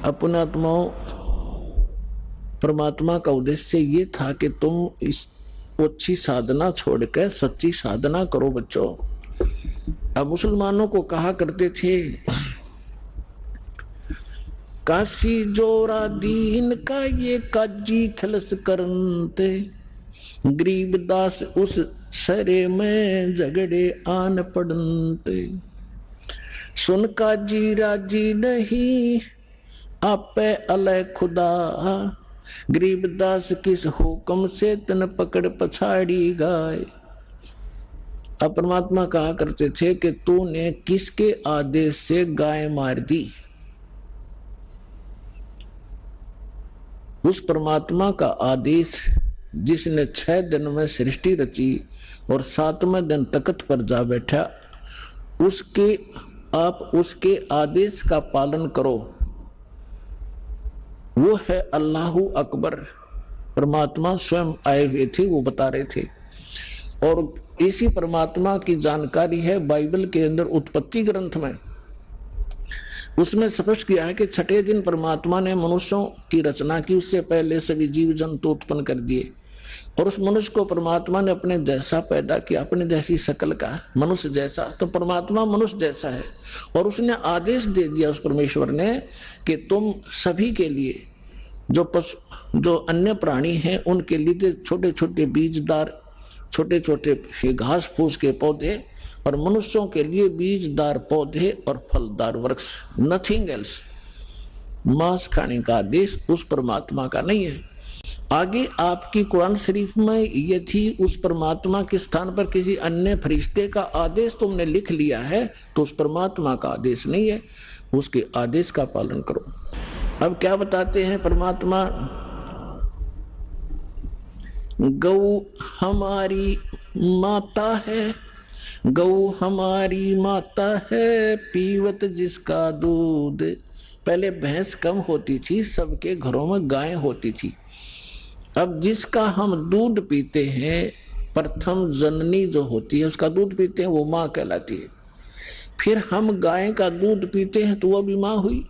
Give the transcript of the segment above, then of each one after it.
अपने आत्माओं परमात्मा का उद्देश्य ये था कि तुम इस अच्छी साधना छोड़कर सच्ची साधना करो बच्चों। अब मुसलमानों को कहा करते थे काशी जोरा दीन का ये काजी खलस करते, गरीबदास उस सरे में झगड़े आन पड़ते। सुन काजी राजी नहीं आपे अलय खुदा, गरीबदास किस हुक्म से तन पकड़ पछाड़ी गाय। अब परमात्मा कहा करते थे कि तूने किसके आदेश से गाय मार दी। उस परमात्मा का आदेश जिसने 6 दिन में सृष्टि रची और 7वें दिन तख्त पर जा बैठा, आप उसके आदेश का पालन करो। वो है अल्लाहु अकबर। परमात्मा स्वयं आए हुए थे, वो बता रहे थे। और इसी परमात्मा की जानकारी है बाइबल के अंदर उत्पत्ति ग्रंथ में। उसमें स्पष्ट किया है कि 6ठे दिन परमात्मा ने मनुष्यों की रचना की, उससे पहले सभी जीव जंतु उत्पन्न कर दिए और उस मनुष्य को परमात्मा ने अपने जैसा पैदा किया, अपने जैसी शकल का, मनुष्य जैसा। तो परमात्मा मनुष्य जैसा है और उसने आदेश दे दिया उस परमेश्वर ने कि तुम सभी के लिए जो अन्य प्राणी हैं उनके लिए छोटे छोटे बीजदार छोटे छोटे घास फूस के पौधे और मनुष्यों के लिए बीजदार पौधे और फलदार वृक्ष, नथिंग एल्स। मांस खाने का आदेश उस परमात्मा का नहीं है। आगे आपकी कुरान शरीफ में ये थी, उस परमात्मा के स्थान पर किसी अन्य फरिश्ते का आदेश तुमने लिख लिया है तो उस परमात्मा का आदेश नहीं है, उसके आदेश का पालन करो। अब क्या बताते हैं परमात्मा, गौ हमारी माता है, गौ हमारी माता है, पीवत जिसका दूध। पहले भैंस कम होती थी, सबके घरों में गाय होती थी। अब जिसका हम दूध पीते हैं, प्रथम जननी जो होती है उसका दूध पीते हैं, वो माँ कहलाती है। फिर हम गाय का दूध पीते हैं तो वो भी माँ हुई,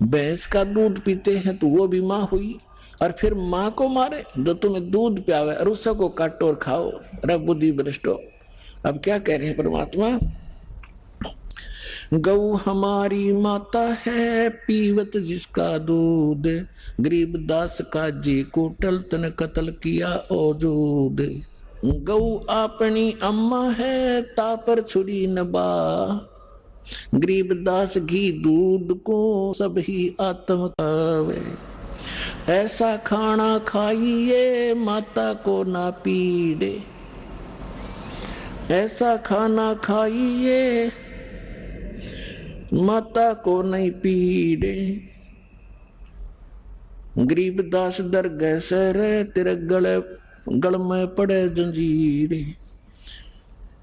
भैंस का दूध पीते हैं तो वो भी माँ हुई। और फिर माँ को मारे जो तुम्हें दूध प्यावे और उसको काटो और खाओ, अरे बुद्धि भ्रष्टो। अब क्या कह रहे हैं परमात्मा, गौ हमारी माता है, पीवत जिसका दूध, गरीबदास का जी को टलतन कत्ल किया औजूद। गौ अपनी अम्मा है, तापर छुरी नबा, गरीबदास घी दूध को सब ही आत्म खावे। ऐसा खाना खाइए माता को ना पीड़े, ऐसा खाना खाइए माता को नहीं पीड़े। गरीबदास दरगाह सर तेरे गल में पड़े जंजीरे।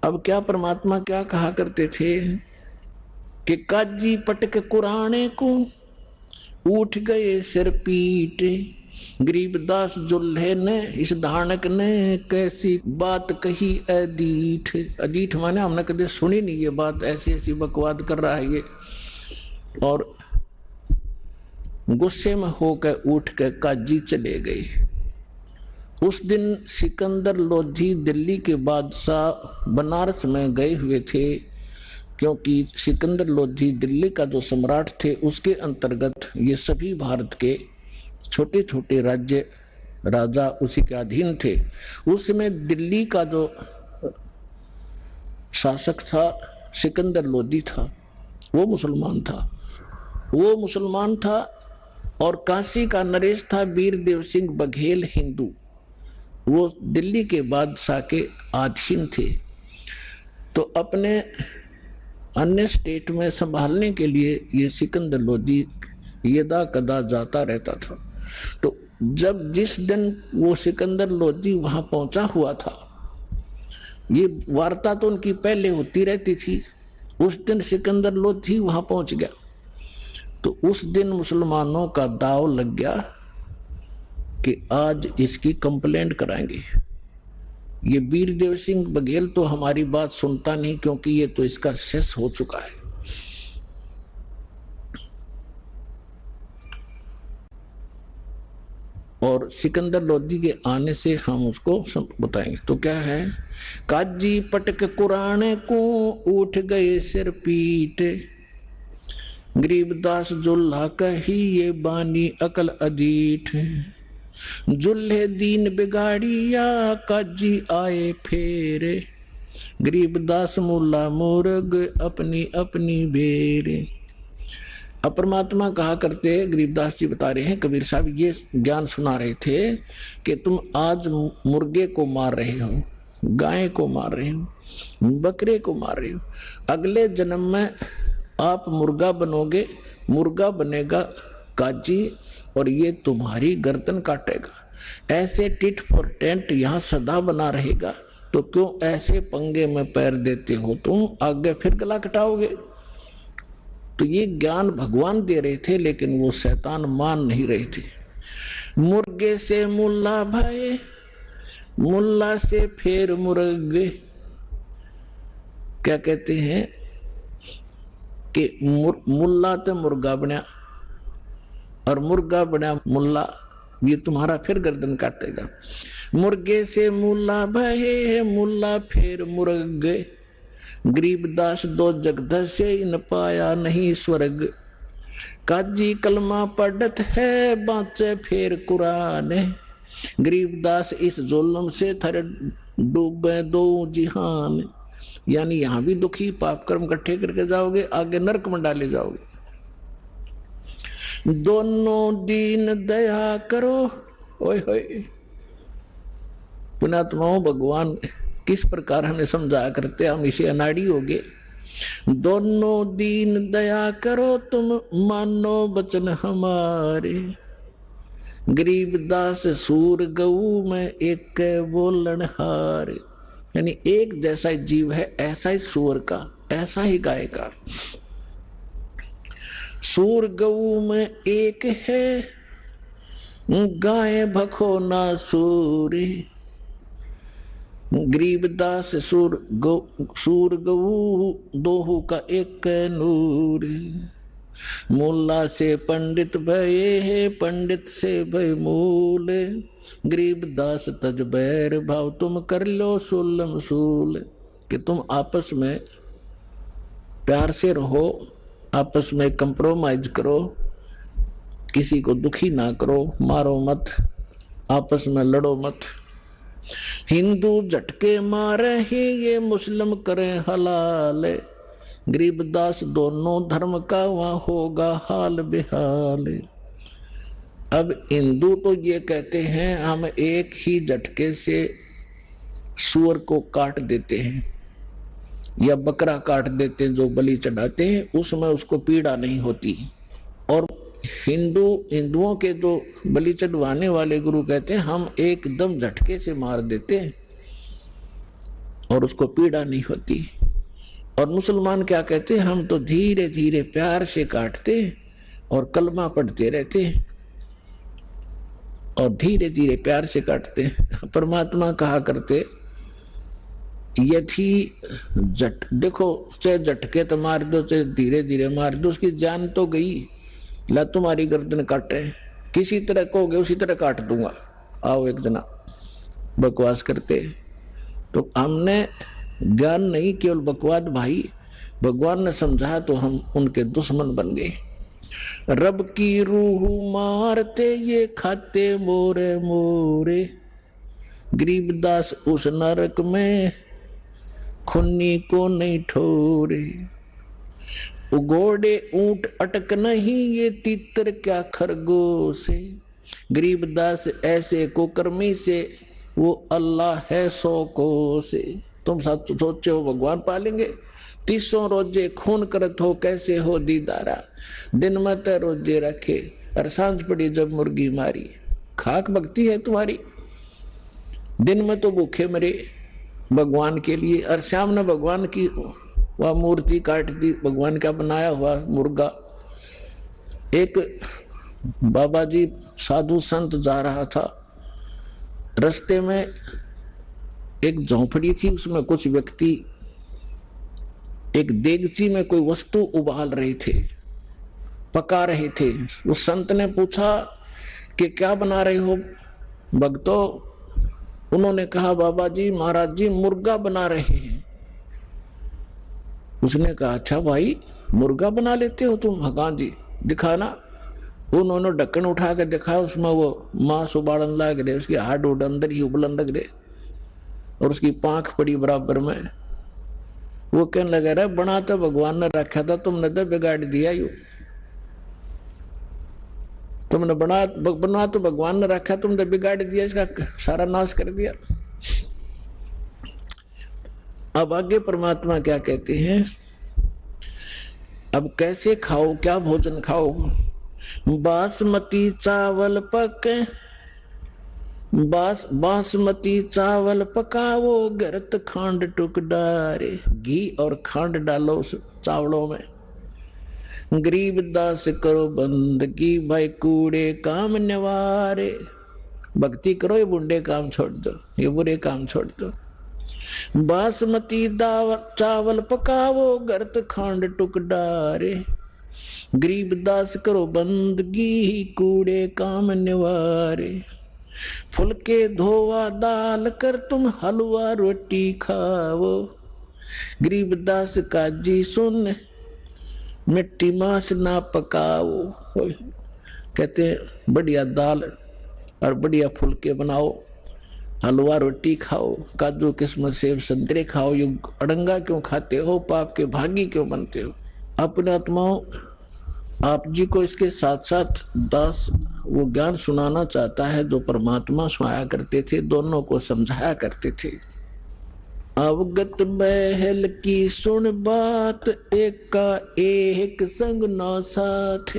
अब क्या परमात्मा क्या कहा करते थे कि काजी पटक कुराने को उठ गए सिर पीटे। गरीबदास जुल्हे ने इस धानक ने कैसी बात कही अदीठ। अदीठ माने हमने कभी सुनी नहीं ये बात, ऐसी ऐसी बकवाद कर रहा है ये। और गुस्से में होकर उठ कर काजी चले गए। उस दिन सिकंदर लोधी दिल्ली के बादशाह बनारस में गए हुए थे, क्योंकि सिकंदर लोधी दिल्ली का जो सम्राट थे उसके अंतर्गत ये सभी भारत के छोटे छोटे राज्य राजा उसी के अधीन थे। उसमें दिल्ली का जो शासक था सिकंदर लोधी था, वो मुसलमान था और काशी का नरेश था वीरदेव सिंह बघेल हिंदू। वो दिल्ली के बादशाह के अधीन थे। तो अपने अन्य स्टेट में संभालने के लिए ये सिकंदर लोधी यदा कदा जाता रहता था। तो जिस दिन वो सिकंदर लोधी वहां पहुंचा हुआ था, ये वार्ता तो उनकी पहले होती रहती थी, उस दिन सिकंदर लोधी वहां पहुंच गया। तो उस दिन मुसलमानों का दाव लग गया कि आज इसकी कंप्लेंट कराएंगे। ये वीरदेव सिंह बघेल तो हमारी बात सुनता नहीं, क्योंकि ये तो इसका शेष हो चुका है। और सिकंदर लोधी के आने से हम उसको सब बताएंगे। तो क्या है, काजी पटक कुराने को उठ गए सिर पीट, गरीबदास जुल्हा कही ये बानी अकल अदीठ, जुल्हे दीन बिगाड़िया काजी आए फेरे, गरीबदास मुल्ला मुर्ग अपनी अपनी बेरे। अब परमात्मा कहा करते, गरीबदास जी बता रहे हैं, कबीर साहब ये ज्ञान सुना रहे थे कि तुम आज मुर्गे को मार रहे हो, गाय को मार रहे हो, बकरे को मार रहे हो, अगले जन्म में आप मुर्गा बनोगे, मुर्गा बनेगा काजी और ये तुम्हारी गर्दन काटेगा। ऐसे टिट फॉर टेंट यहाँ सदा बना रहेगा, तो क्यों ऐसे पंगे में पैर देते हो, तुम आगे फिर गला कटाओगे। तो ये ज्ञान भगवान दे रहे थे, लेकिन वो शैतान मान नहीं रहे थे। मुर्गे से मुल्ला भये, मुल्ला से फिर मुर्गे। क्या कहते हैं कि मुल्ला तो मुर्गा बना और मुर्गा बना मुल्ला, ये तुम्हारा फिर गर्दन काटेगा। मुर्गे से मुल्ला भये, मुल्ला फिर मुर्गे, गरीबदास दो जगदसे इन पाया नहीं स्वर्ग, काजी कलमा पढ़त है बाँचे फिर कुरान, गरीबदास इस जुल्म से थर डूबे दो जिहान। यानी यहां भी दुखी पाप कर्म इकट्ठे करके जाओगे, आगे नरक में डाले जाओगे। दोनों दीन दया करो, ओए होए पुण्यात्माओं, भगवान किस प्रकार हमें समझाया करते, हम इसे अनाड़ी हो गए। दोनों दीन दया करो तुम मानो बचन हमारे, गरीबदास सूर गऊ में एक बोलन हार। यानी एक जैसा जीव है, ऐसा ही सूर का, ऐसा ही गाय का। सूर गऊ में एक है, गाय भखो ना सूरे, गरीबदास सूर गऊ दोहू का एक नूर, मुल्ला से पंडित भये है, पंडित से भय मूल, गरीबदास तज बैर भाव तुम कर लो सुलम सूल। कि तुम आपस में प्यार से रहो, आपस में कंप्रोमाइज करो, किसी को दुखी ना करो, मारो मत, आपस में लड़ो मत। हिंदू झटके मारे ही ये मुस्लिम करें हलाल, गरीबदास दोनों धर्म का वहां होगा हाल बेहाल। अब हिंदू तो ये कहते हैं हम एक ही झटके से सूअर को काट देते हैं या बकरा काट देते हैं, जो बलि चढ़ाते हैं उसमें उसको पीड़ा नहीं होती। और हिंदुओं के जो बलि चढ़वाने वाले गुरु कहते हैं हम एकदम झटके से मार देते हैं और उसको पीड़ा नहीं होती। और मुसलमान क्या कहते हैं, हम तो धीरे धीरे प्यार से काटते और कलमा पढ़ते रहते और धीरे धीरे प्यार से काटते। परमात्मा कहा करते यदि देखो चाहे झटके तो मार दो, चाहे धीरे धीरे मार दो, उसकी जान तो गई। ला तुम्हारी गर्दन काटे, किसी तरह कहोगे उसी तरह काट दूंगा, आओ एक जना बकवास करते। तो हमने ज्ञान नहीं, केवल बकवास भाई, भगवान ने समझाया तो हम उनके दुश्मन बन गए। रब की रूह मारते ये खाते मोरे मोरे, गरीबदास उस नरक में खुन्नी को नहीं ठोरे, घोड़े ऊंट अटक नहीं ये तीतर क्या खरगोश से, गरीबदास ऐसे कुकर्मी से वो अल्लाह है 100 को से। तुम सब सोचे हो भगवान पालेंगे, 300 रोजे खून करत हो कैसे हो दीदारा, दिन में तो रोजे रखे और सांझ पड़ी जब मुर्गी मारी, खाक भक्ति है तुम्हारी। दिन में तो भूखे मरे भगवान के लिए, और शाम ने भगवान की वह मूर्ति काट दी, भगवान का बनाया हुआ मुर्गा। एक बाबा जी साधु संत जा रहा था, रास्ते में एक झोंपड़ी थी, उसमें कुछ व्यक्ति एक देगची में कोई वस्तु उबाल रहे थे, पका रहे थे। उस संत ने पूछा कि क्या बना रहे हो भक्तों? उन्होंने कहा बाबा जी महाराज जी मुर्गा बना रहे हैं। उसने कहा अच्छा भाई मुर्गा बना लेते हो तुम? हाँ जी दिखाना। उन्होंने ढक्कन उठा कर दिखाया, उसमें वो मांस उबालन लग रहे, उसकी हाड उड अंदर ही उबलन लग रहे और उसकी पांख पड़ी बराबर में। वो कहने लगा रहा बना तो भगवान ने रखा था, तुमने तो बिगाड़ दिया यू। तुमने बना तो भगवान ने रखा, तुमने बिगाड़ दिया, इसका सारा नाश कर दिया। अब आगे परमात्मा क्या कहते हैं, अब कैसे खाओ, क्या भोजन खाओ? बासमती चावल पके, बासमती चावल पकाओ, गरत खांड टुक डारे। घी और खांड डालो उस चावलों में। गरीब दास करो बंदगी, भाई कूड़े काम निवारे। भक्ति करो, ये बुढ़े काम छोड़ दो, ये बुरे काम छोड़ दो। बासमती चावल पकाओ, गरत खांड टुक डारे। गरीब दास करो बंदगी, कूड़े काम निवारे। फुलके धोवा दाल कर, तुम हलवा रोटी खाओ। गरीब दास का जी सुन, मिट्टी मांस ना पकाओ। कहते हैं बढ़िया दाल और बढ़िया फुलके बनाओ, हलवा रोटी खाओ, काजू किस्मत सेब संतरे खाओ। ये अड़ंगा क्यों खाते हो? पाप के भागी क्यों बनते हो? अपने आत्माओं, आप जी को इसके साथ साथ दास वो ज्ञान सुनाना चाहता है जो परमात्मा सुनाया करते थे, दोनों को समझाया करते थे। अवगत महल की सुन बात, एक का एक संग नौ साथ।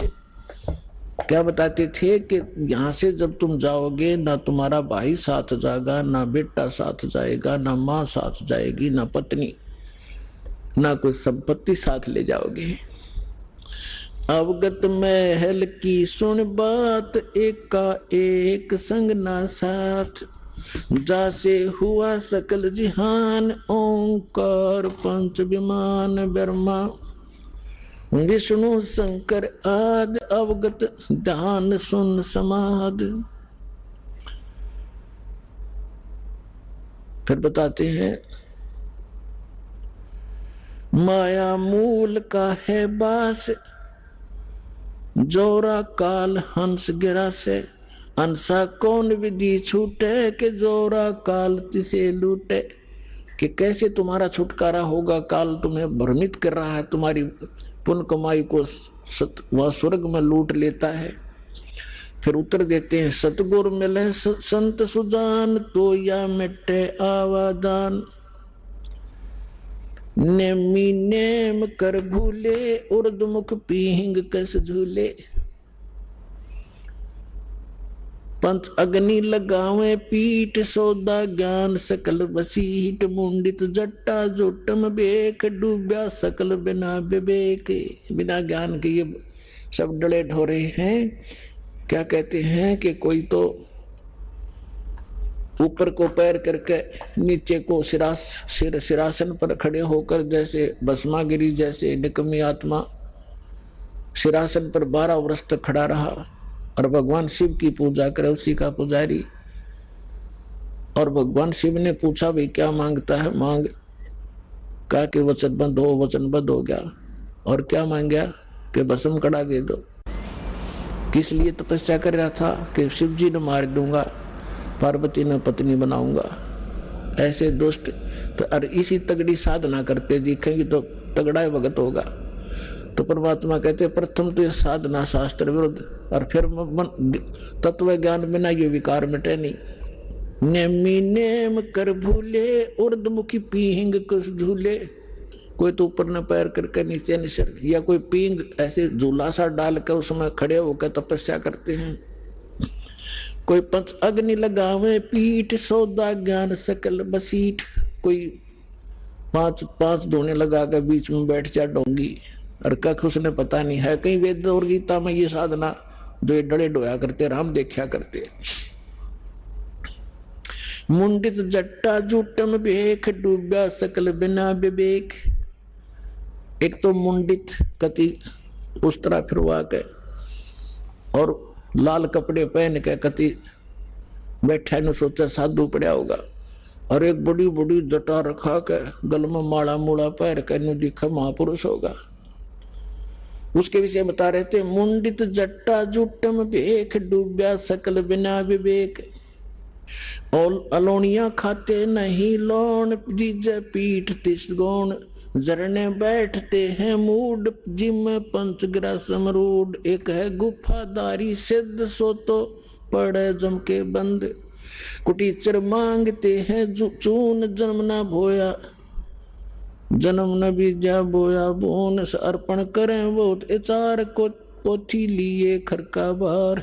क्या बताते थे कि यहाँ से जब तुम जाओगे ना तुम्हारा भाई साथ जाएगा, ना बेटा साथ जाएगा, ना माँ साथ जाएगी, ना पत्नी, ना कोई संपत्ति साथ ले जाओगे। अवगत महल की सुन बात, एक का एक संग ना साथ। जासे हुआ सकल जिहान, ओंकार पंच विमान ब्रह्मा विष्णु शंकर आदि। अवगत ध्यान सुन समाध। फिर बताते हैं माया मूल का है बास, जोरा काल हंस गिरा से। हंसा कौन विधि छूटे, के जोरा काल तिसे लूटे। कि कैसे तुम्हारा छुटकारा होगा? काल तुम्हें भ्रमित कर रहा है, तुम्हारी पुण्य कमाई को वह स्वर्ग में लूट लेता है। फिर उत्तर देते हैं सतगुरु मिले संत सुजान, तो या मिटे आवादान। नेमी नेम कर भूले, उर्दमुख पीहिंग कस झूले। पंच अग्नि लगावे पीठ, सौदा ज्ञान सकल बसीठ। मुंडित जट्टा जोटम बेख, डूब्या सकल बिना विवेक। बिना ज्ञान के ये सब डले ढोरे हैं। क्या कहते हैं कि कोई तो ऊपर को पैर करके नीचे को सिरासन पर खड़े होकर, जैसे भस्मागिरी जैसे निकम्मी आत्मा सिरासन पर 12 वर्ष तक खड़ा रहा और भगवान शिव की पूजा करे, उसी का पुजारी। और भगवान शिव ने पूछा भाई क्या मांगता है? मांग। कहा कि वचनबद्ध हो, वचनबद्ध हो गया। और क्या मांग गया? कि भस्म कड़ा दे दो। किस लिए तपस्या कर रहा था? कि शिव जी ने मार दूंगा, पार्वती ने पत्नी बनाऊंगा। ऐसे दुष्ट तो और इसी तगड़ी साधना करते दिखेंगे तो तगड़ा भगत होगा। तो परमात्मा कहते प्रथम तो ये साधना शास्त्र विरुद्ध, और फिर तत्व ज्ञान बिना ये विकार मिटे नहीं। नेमी नेम कर भूले, उर्दमुखी पीहिंग कुछ झूले। कोई तो ऊपर न पैर करके नीचे निसर, या कोई पींग ऐसे झूला सा डाल कर उसमें खड़े होकर तपस्या करते हैं। कोई पंच अग्नि लगावे पीठ, सौदा ज्ञान सकल बसीठ। कोई पांच धोने लगा कर बीच में बैठ जा डोंगी, और कख उसने पता नहीं है। कहीं वेद और गीता में ये साधना जो ये डड़े डोया करते, राम देखा करते। मुंडित जट्टा जूटम बेख, डूब्या सकल बिना विवेक। एक तो मुंडित कति उस तरह फिरवा के, और लाल कपड़े पहन के कति बैठा न सोचा साधु पड़ा होगा, और एक बड़ी बड़ी जटा रखा के गल में माला मूला पैर के नु दिखा महापुरुष होगा। उसके विषय बता रहे थे, मुंडित जट्टा जुटम भेख डूब्या सकल बिना विवेक, और अलोनिया खाते नहीं लोन जीजे पीठ तिस गौण, जरने बैठते हैं मूड जिम पंचग्रा समरूड, एक है गुफादारी सिद्ध सो तो पड़े जम के बंद, कुटीचर मांगते हैं चून जन्म न भोया, जन्म न बीजा बोया बोन अर्पण करें बहुत एचार को पोथी लिए खरका बार।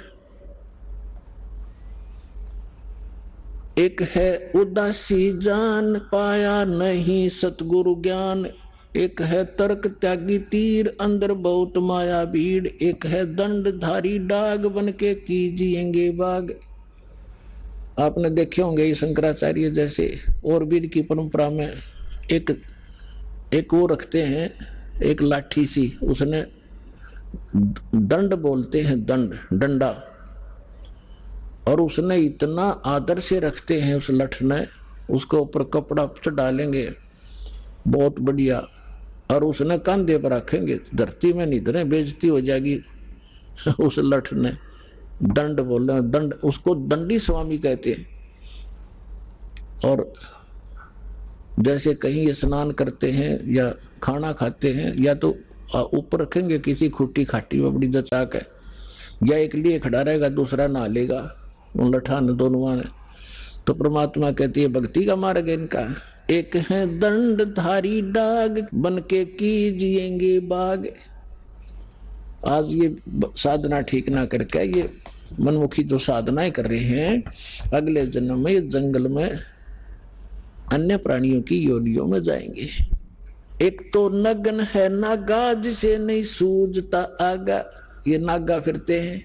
एक है उदासी जान पाया नहीं सतगुरु ज्ञान, एक है तर्क त्यागी तीर अंदर बहुत माया भीड़, एक है दंडधारी डाग बन के कीजिएंगे बाग। आपने देखे होंगे शंकराचार्य जैसे और वीर की परंपरा में एक वो रखते हैं, एक लाठी सी, उसने दंड बोलते हैं, डंडा, और उसने इतना आदर से रखते हैं उस लठ ने, उसके ऊपर कपड़ा डालेंगे बहुत बढ़िया, और उसने कंधे पर रखेंगे, धरती में नहीं धरे बेइज्जती हो जाएगी। उस लठ ने दंड बोले, दंड, उसको दंडी स्वामी कहते हैं। और जैसे कहीं स्नान करते हैं या खाना खाते हैं, या तो ऊपर रखेंगे किसी खुट्टी खाटी में बड़ी जचा के, या एक लिए खड़ा रहेगा दूसरा नहा लेगा उन लठा ने दोनों ने। तो परमात्मा कहती है भक्ति का मार्ग इनका, एक है दंडधारी डाग बन के कीजिएंगे बाग। आज ये साधना ठीक ना करके ये मनमुखी जो साधनाएं कर रहे हैं, अगले जन्म में जंगल में अन्य प्राणियों की योनियों में जाएंगे। एक तो नगन है नागा जिसे नहीं सूझता आगा, ये नागा फिरते हैं,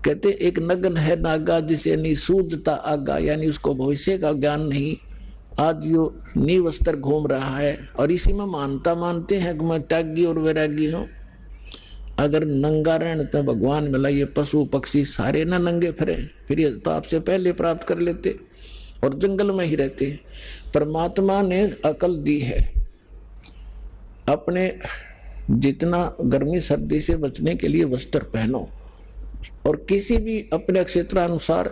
कहते एक नगन है नागा जिसे नहीं सूझता आगा, यानी उसको भविष्य का ज्ञान नहीं। आज यो नींव स्तर घूम रहा है और इसी में मानते हैं कि मैं त्यागी और वैरागी हूं। अगर नंगा रहने तो भगवान मिला, ये पशु पक्षी सारे ना नंगे फिरे, फिर ये तो आपसे पहले प्राप्त कर लेते और जंगल में ही रहते। परमात्मा ने अकल दी है, अपने जितना गर्मी सर्दी से बचने के लिए वस्त्र पहनो, और किसी भी अपने क्षेत्रानुसार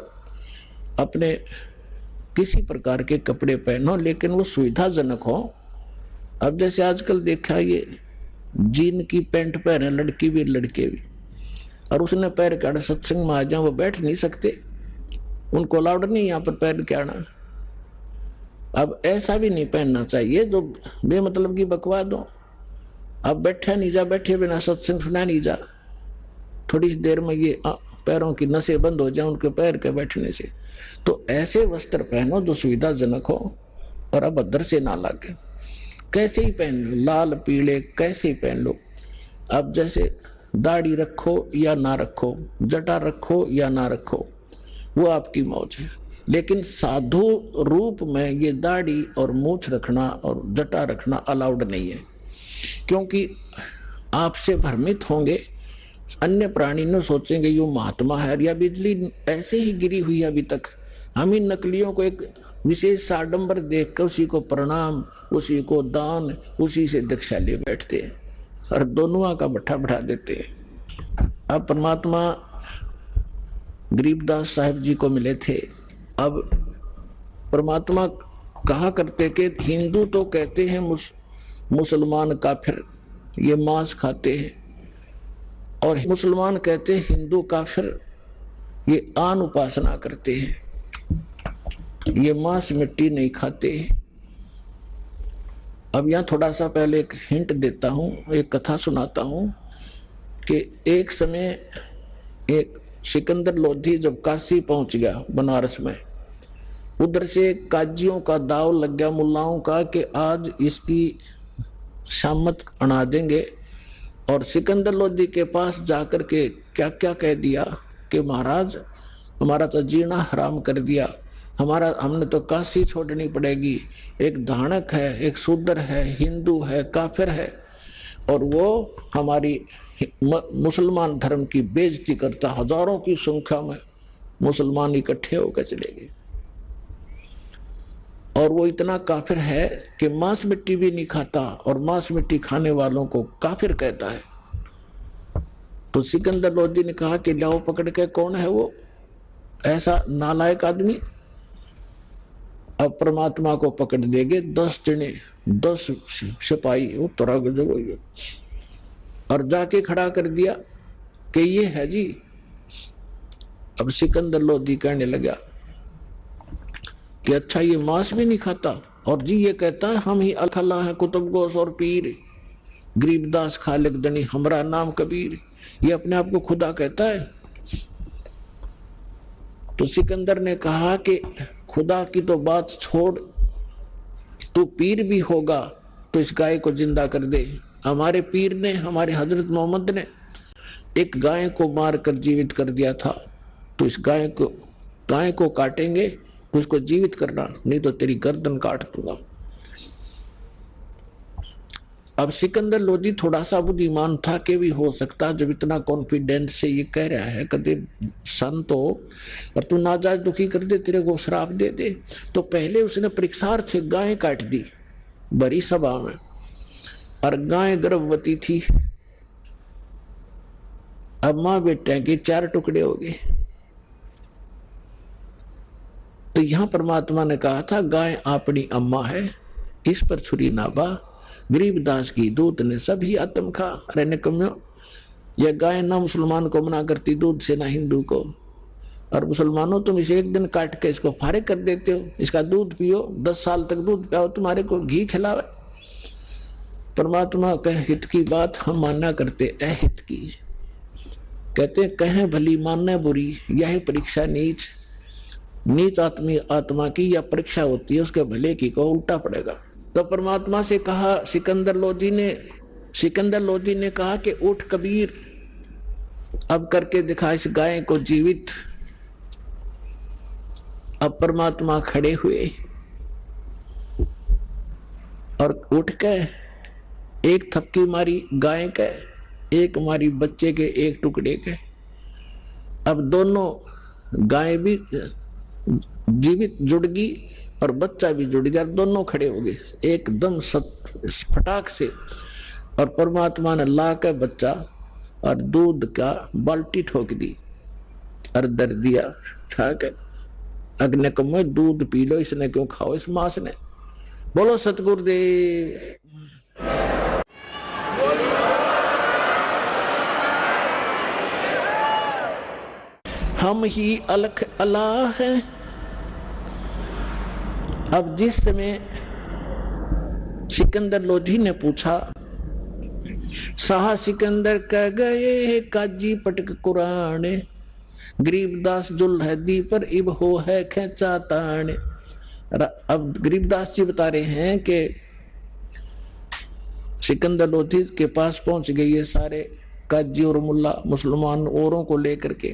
अपने किसी प्रकार के कपड़े पहनो, लेकिन वो सुविधाजनक हो। अब जैसे आजकल देखा, ये जीन की पैंट पहने लड़की भी लड़के भी, और उसने पैर के आड़े सत्संग में आ जाए, वो बैठ नहीं सकते, उनको अलाउड नहीं यहाँ पर पैर के आना। अब ऐसा भी नहीं पहनना चाहिए जो बेमतलब की बकवाद हो। अब बैठा नहीं जा, बैठे बिना सत्संग सुना नहीं जा, थोड़ी देर में ये पैरों की नसें बंद हो जाए उनके पैर के बैठने से। तो ऐसे वस्त्र पहनो जो सुविधाजनक हो और अभद्र से ना लगे। कैसे ही पहन लो, लाल पीले कैसे ही पहन लो। अब जैसे दाढ़ी रखो या ना रखो, जटा रखो या ना रखो, वो आपकी मौज है, लेकिन साधु रूप में ये दाढ़ी और मूछ रखना और जटा रखना अलाउड नहीं है, क्योंकि आपसे भ्रमित होंगे। अन्य प्राणी न सोचेंगे यो महात्मा है, या बिजली ऐसे ही गिरी हुई है अभी तक। हम इन नकलियों को एक विशेष आडंबर देखकर उसी को प्रणाम, उसी को दान, उसी से दीक्षा ले बैठते हैं और दोनों का भट्ठा बढ़ा देते हैं। अब परमात्मा गरीबदास साहब जी को मिले थे। अब परमात्मा कहा करते कि हिंदू तो कहते हैं मुसलमान काफिर, ये मांस खाते हैं, और मुसलमान कहते हैं हिंदू काफिर, ये आन उपासना करते हैं, ये मांस मिट्टी नहीं खाते। अब यहाँ थोड़ा सा पहले एक हिंट देता हूँ, एक कथा सुनाता हूँ कि एक समय एक सिकंदर लोधी जब काशी पहुंच गया बनारस में, उधर से काजियों का दाव लग गया मुल्लाओं का कि आज इसकी शामत अना देंगे। और सिकंदर लोधी के पास जाकर के क्या क्या कह दिया कि महाराज हमारा तो जीना हराम कर दिया, हमने तो काशी छोड़नी पड़ेगी। एक धानक है, एक शूद्र है, हिंदू है, काफिर है, और वो हमारी मुसलमान धर्म की बेइज्जती करता, हजारों की संख्या में मुसलमान इकट्ठे होकर चले गए। और वो इतना काफिर है कि मांस मिट्टी भी नहीं खाता और मांस मिट्टी खाने वालों को काफिर कहता है। तो सिकंदर लोदी ने कहा कि लाओ पकड़ के, कौन है वो ऐसा नालायक आदमी। अब परमात्मा को पकड़ देंगे 10 जने, 10 सिपाही, वो तरह के और जाके खड़ा कर दिया कि ये है जी। अब सिकंदर लोदी कहने लगा कि अच्छा ये मांस भी नहीं खाता और जी ये कहता है हम ही अल्लाह है कुतुब गोस और पीर, गरीबदास खालिक दनी हमरा नाम कबीर, ये अपने आप को खुदा कहता है। तो सिकंदर ने कहा कि खुदा की तो बात छोड़, तू पीर भी होगा तो इस गाय को जिंदा कर दे। हमारे पीर ने, हमारे हजरत मोहम्मद ने एक गाय को मार कर जीवित कर दिया था, तो इस गाय को काटेंगे तो इसको जीवित करना, नहीं तो तेरी गर्दन काट दूंगा। अब सिकंदर लोदी थोड़ा सा बुद्धिमान था कि भी हो सकता, जब इतना कॉन्फिडेंस से ये कह रहा है कदे संत हो और तू नाजायज दुखी कर दे, तेरे को श्राप दे दे। तो पहले उसने परीक्षार्थ गाय काट दी बड़ी सभा में, और गाय गर्भवती थी। अब मां बेटे के 4 टुकड़े हो गए। तो यहां परमात्मा ने कहा था गाय अपनी अम्मा है, इस पर छुरी ना बा, गरीबदास की दूध ने सभी आत्म खा। अरे निकम्यो, यह गाय ना मुसलमान को मना करती दूध से ना हिंदू को, और मुसलमानों तुम इसे एक दिन काट के इसको फारिग कर देते हो, इसका दूध पियो, 10 साल तक दूध पियाओ, तुम्हारे को घी खिलावे। परमात्मा के हित की बात हम मानना करते अहित की। कहते कहें भली मानना बुरी, यही परीक्षा नीच आत्मा की यह परीक्षा होती है, उसके भले की को उल्टा पड़ेगा। तो परमात्मा से कहा सिकंदर लोदी ने कहा कि उठ कबीर, अब करके दिखा इस गाय को जीवित। अब परमात्मा खड़े हुए और उठ के एक थपकी मारी गाय के, एक मारी बच्चे के एक टुकड़े के। अब दोनों गाय भी जीवित जुड़ गई और बच्चा भी जुड़ गया, दोनों खड़े हो गए एकदम फटाक से। और परमात्मा ने ला के बच्चा और दूध का बाल्टी ठोक दी और दर दिया, ठीक है अग्नि को मैं दूध पी लो, इसने क्यों खाओ इस मांस ने। बोलो सतगुरुदेव। हम ही अलख अल्लाह है। अब जिस समय सिकंदर लोधी ने पूछा, शाह सिकंदर कह गए काजी पटक कुरान, गरीबदास जुल है दी पर इब हो है खेचा तान। अब गरीबदास जी बता रहे हैं कि सिकंदर लोधी के पास पहुंच गए ये सारे काजी और मुल्ला मुसलमान औरों को लेकर के,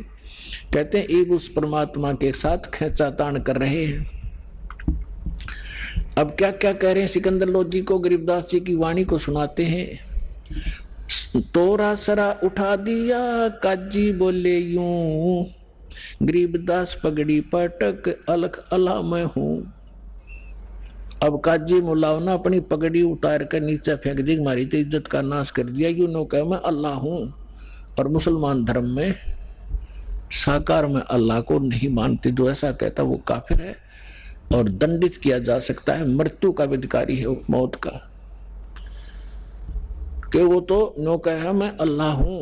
कहते हैं इब उस परमात्मा के साथ खेचा तान कर रहे हैं। अब क्या क्या कह रहे हैं सिकंदर लोधी को, गरीबदास जी की वाणी को सुनाते हैं। तोरा सरा उठा दिया काजी बोले यूं, गरीबदास पगड़ी पटक अलख अल्लाह मैं हूं। अब काजी मुलाव ना अपनी पगड़ी उतार कर नीचे फेंक दी, मारी तो इज्जत का नाश कर दिया। यूं नो कह मैं अल्लाह हूं, और मुसलमान धर्म में साकार में अल्लाह को नहीं मानते। जो ऐसा कहता वो काफिर है और दंडित किया जा सकता है, मृत्यु का अधिकारी है, मौत का। कि वो तो नो कहा मैं अल्लाह हूं।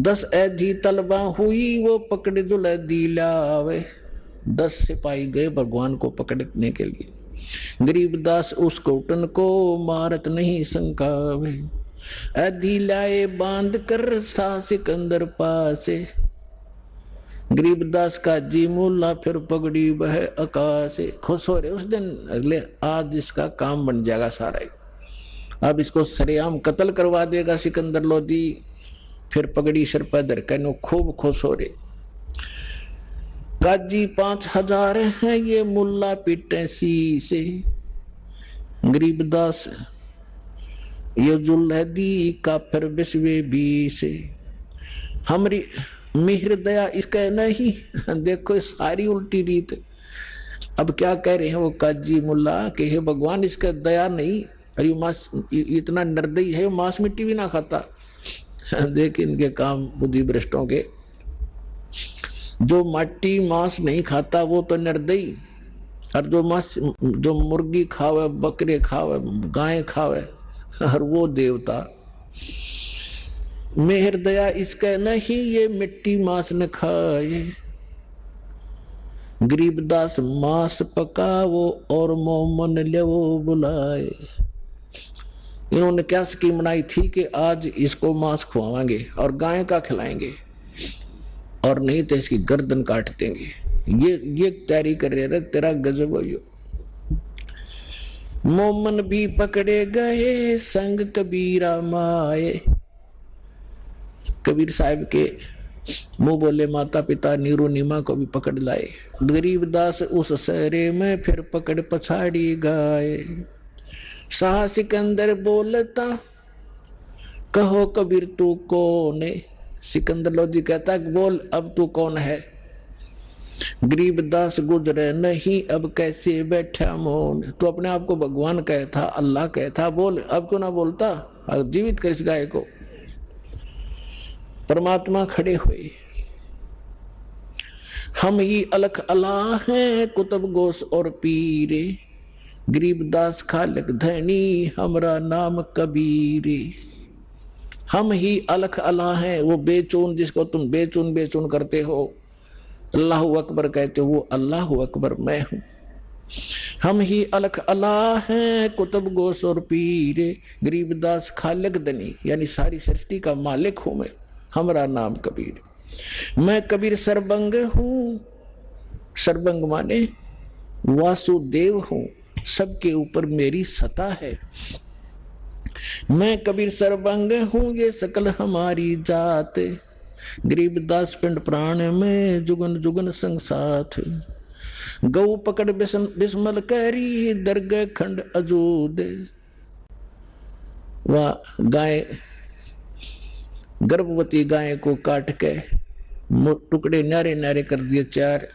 10 ऐधी तलबा हुई वो पकड़ दुल दिलावे, 10 सिपाही गए भगवान को पकड़ने के लिए। गरीबदास उस कोटन को मारत नहीं संकावे, ऐधी लाए बांध कर सा सिकंदर पासे। गरीबदास का जी मुल्ला फिर पगड़ी बह आकाश। खुश हो रहे उस दिन, अगले आज इसका काम बन जाएगा सारा। अब इसको सरेआम कत्ल करवा देगा सिकंदर लोधी। फिर पगड़ी सर पर धर कर खूब खुश हो रहे। काजी 5000 हैं ये मुल्ला पिटे सी से। गरीबदास ये जुल्हदी का फिर बिस्वे बीस, हमारी मिहर दया इसका नहीं। देखो सारी उल्टी रीत। अब क्या कह रहे हैं वो काजी मुल्ला कि हे भगवान इसका दया नहीं, अरे मांस इतना निर्दयी है, मांस मिट्टी भी ना खाता। देख इनके काम बुद्धि भ्रष्टों के, जो मट्टी मांस नहीं खाता वो तो निर्दयी, और जो मांस जो मुर्गी खावे, बकरे खावे, गाय खावे, और वो देवता। मेहर दया इसका नहीं, ये मिट्टी मांस न खाए। गरीबदास मांस पकावो और मोमन ले वो बुलाए। इन्होंने क्या स्कीम बनाई थी कि आज इसको मांस खुआवाएंगे और गाय का खिलाएंगे, और नहीं तो इसकी गर्दन काट देंगे। ये तैयारी कर रहे। तेरा गजब हो। मोमन भी पकड़े गए संग कबीरा माए। कबीर साहब के मुंह बोले माता पिता नीरू नीमा को भी पकड़ लाए। गरीबदास उस सहरे में फिर पकड़ पछाड़ी गाए। शाह सिकंदर बोलता कहो कबीर तू कौन है। सिकंदर लोधी कहता बोल अब तू कौन है। गरीबदास गुजरे नहीं अब कैसे बैठा मौन। तो अपने आप को भगवान कहता, अल्लाह कहता, बोल अब क्यों ना बोलता, अब जीवित कर इस गाय को। परमात्मा खड़े हुए, हम ही अलख अल्लाह हैं कुतुब गोस और पीरे। गरीबदास खालक धनी हमरा नाम कबीरे। हम ही अलख अल्लाह हैं, वो बेचून जिसको तुम बेचून बेचून करते हो, अल्लाह अकबर कहते हो, वो अल्लाह अकबर मैं हूं। हम ही अलख अल्लाह हैं कुतुब गोस और पीरे। गरीबदास खालक धनी यानी सारी सृष्टि का मालिक हूं मैं, हमारा नाम कबीर। मैं कबीर सरबंग हूं, सरबंग माने वासुदेव हूं, सबके ऊपर मेरी सत्ता है। मैं कबीर सरबंग हूं ये सकल हमारी जात। गरीबदास पिंड प्राण में जुगन जुगन संग साथ। गौ पकड़ बिस्मल करी दरगह खंड अजूद। वह गाय गर्भवती गाय को काट के टुकड़े न्यारे न्यारे कर दिए चार।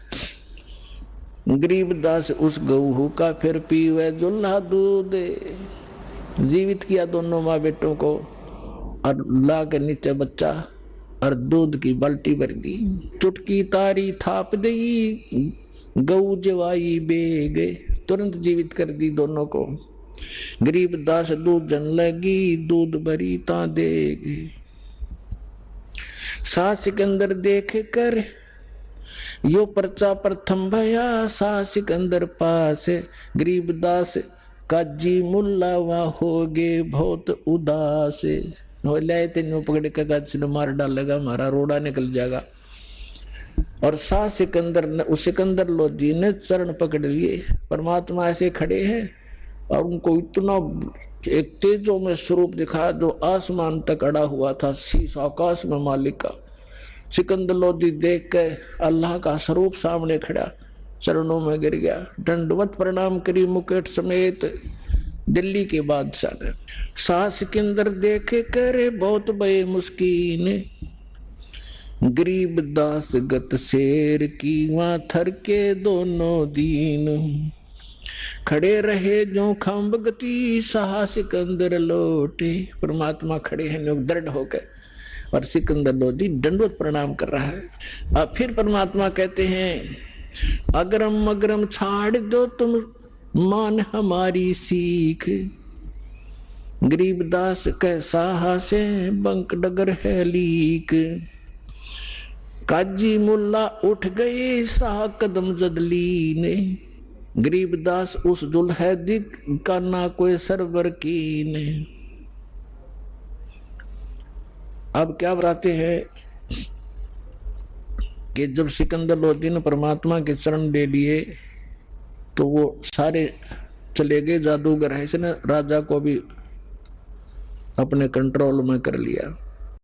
गरीबदास उस गऊ का फिर पीवे जुल्हा दूध। जीवित किया दोनों माँ बेटों को और ला के नीचे बच्चा और दूध की बाल्टी भर दी। चुटकी तारी थाप दी गऊ जवाई बेगे, तुरंत जीवित कर दी दोनों को। गरीबदास दूध जन लगी दूध भरी ता देगे। शाह सिकंदर देख कर यो पर्चा प्रथम भया। शाह सिकंदर पास गरीबदास काजी मुल्ला वहां हो गए बहुत उदास। ले तेन पकड़ के गाज ने मार डालेगा, हमारा रोड़ा निकल जाएगा। और शाह सिकंदर ने उस सिकंदर लोधी ने चरण पकड़ लिए। परमात्मा ऐसे खड़े हैं और उनको इतना एक तेजों में स्वरूप दिखा जो आसमान तक अड़ा हुआ था, शीश आकाश में मालिक का। सिकंदर लोधी देख के अल्लाह का स्वरूप सामने खड़ा, चरणों में गिर गया, दंडवत प्रणाम करी मुकुट समेत दिल्ली के बादशाह ने। शाह सिकंदर देखे करे बहुत बड़े मुस्कीन। गरीबदास गत शेर की वहां थर के दोनों दीन। खड़े रहे जो खम्ब गति शाह सिकंदर लोटे। परमात्मा खड़े हैं दृढ़ होकर और सिकंदर लोधी दंडवत प्रणाम कर रहा है। अब फिर परमात्मा कहते हैं अगरम अगरम छाड़ दो तुम मान हमारी सीख। गरीबदास कैसा से बंक डगर है लीक। काजी मुल्ला उठ गए शाह कदम जदली ने। गरीबदास उस जुल्हैदी का ना कोई सरवर की ने। अब क्या बताते हैं कि जब सिकंदर लोधी ने परमात्मा के चरण ले लिए तो वो सारे चले गए जादूगर है, इसने राजा को भी अपने कंट्रोल में कर लिया।